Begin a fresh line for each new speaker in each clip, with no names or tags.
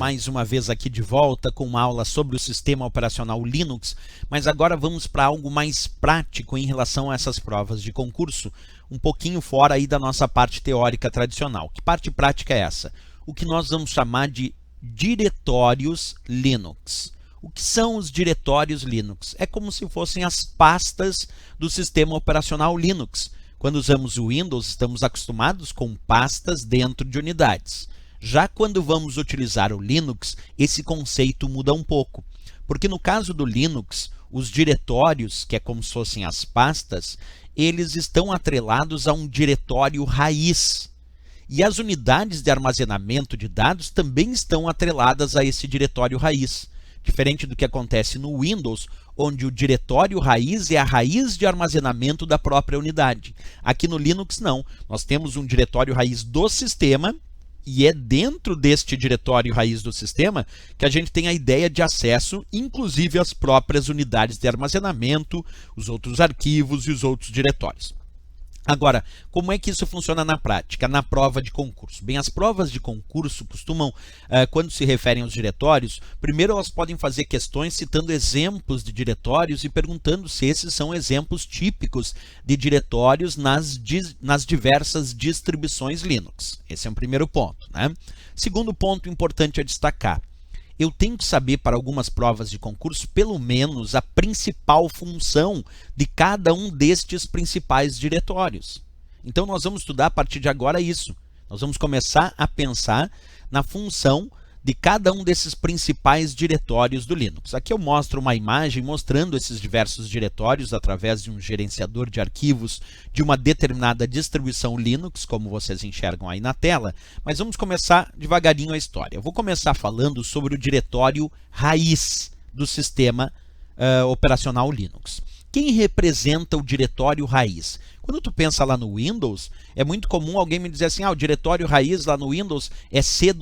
mais uma vez aqui de volta com uma aula sobre o sistema operacional Linux, mas agora vamos para algo mais prático em relação a essas provas de concurso, um pouquinho fora aí da nossa parte teórica tradicional. Que parte prática é essa? O que nós vamos chamar de diretórios Linux. O que são os diretórios Linux? É como se fossem as pastas do sistema operacional Linux. Quando usamos o Windows, estamos acostumados com pastas dentro de unidades. Já quando vamos utilizar o Linux, esse conceito muda um pouco. Porque no caso do Linux, os diretórios, que é como se fossem as pastas, eles estão atrelados a um diretório raiz. E as unidades de armazenamento de dados também estão atreladas a esse diretório raiz. Diferente do que acontece no Windows, onde o diretório raiz é a raiz de armazenamento da própria unidade. Aqui no Linux não, nós temos um diretório raiz do sistema, e é dentro deste diretório raiz do sistema que a gente tem a ideia de acesso, inclusive às próprias unidades de armazenamento, os outros arquivos e os outros diretórios. Agora, como é que isso funciona na prática, na prova de concurso? Bem, as provas de concurso costumam, quando se referem aos diretórios, primeiro elas podem fazer questões citando exemplos de diretórios e perguntando se esses são exemplos típicos de diretórios nas diversas distribuições Linux. Esse é um primeiro ponto, né? Segundo ponto importante a destacar. Eu tenho que saber para algumas provas de concurso, pelo menos, a principal função de cada um destes principais diretórios. Então, nós vamos estudar a partir de agora isso. Nós vamos começar a pensar na função de cada um desses principais diretórios do Linux. Aqui eu mostro uma imagem mostrando esses diversos diretórios através de um gerenciador de arquivos de uma determinada distribuição Linux, como vocês enxergam aí na tela, mas vamos começar devagarinho a história. Eu vou começar falando sobre o diretório raiz do sistema operacional Linux. Quem representa o diretório raiz? Quando tu pensa lá no Windows, é muito comum alguém me dizer assim, o diretório raiz lá no Windows é C:/.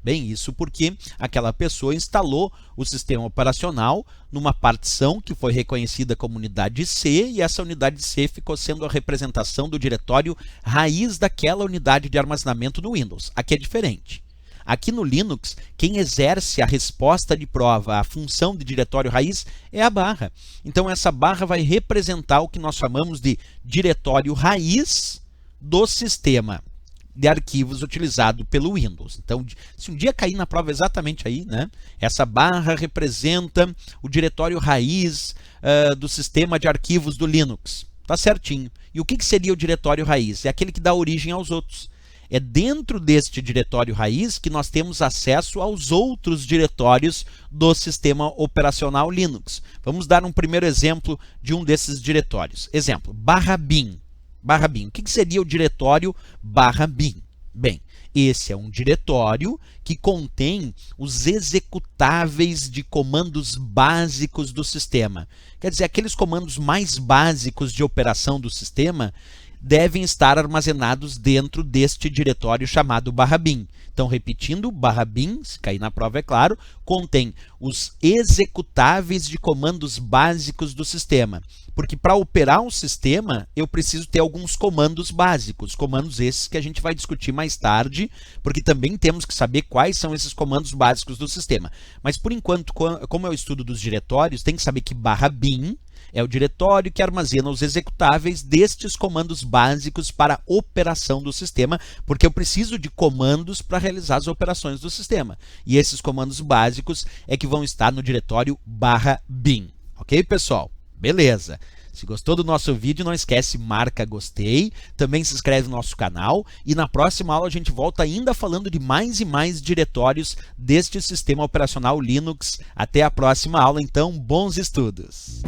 Bem, isso porque aquela pessoa instalou o sistema operacional numa partição que foi reconhecida como unidade C, e essa unidade C ficou sendo a representação do diretório raiz daquela unidade de armazenamento do Windows. Aqui é diferente. Aqui no Linux, quem exerce a resposta de prova, a função de diretório raiz, é a barra. Então, essa barra vai representar o que nós chamamos de diretório raiz do sistema de arquivos utilizado pelo Windows. Então, se um dia cair na prova exatamente aí, né, essa barra representa o diretório raiz do sistema de arquivos do Linux. Tá certinho. E o que seria o diretório raiz? É aquele que dá origem aos outros. É dentro deste diretório raiz que nós temos acesso aos outros diretórios do sistema operacional Linux. Vamos dar um primeiro exemplo de um desses diretórios. Exemplo, /bin. /bin. O que seria o diretório /bin? Bem, esse é um diretório que contém os executáveis de comandos básicos do sistema. Quer dizer, aqueles comandos mais básicos de operação do sistema devem estar armazenados dentro deste diretório chamado /bin. Então, repetindo, /bin, se cair na prova é claro, contém os executáveis de comandos básicos do sistema. Porque para operar um sistema, eu preciso ter alguns comandos básicos, comandos esses que a gente vai discutir mais tarde, porque também temos que saber quais são esses comandos básicos do sistema. Mas, por enquanto, como é o estudo dos diretórios, tem que saber que /bin é o diretório que armazena os executáveis destes comandos básicos para a operação do sistema, porque eu preciso de comandos para realizar as operações do sistema. E esses comandos básicos é que vão estar no diretório /bin. Ok, pessoal? Beleza. Se gostou do nosso vídeo, não esquece, marca gostei, também se inscreve no nosso canal e na próxima aula a gente volta ainda falando de mais e mais diretórios deste sistema operacional Linux. Até a próxima aula, então, bons estudos!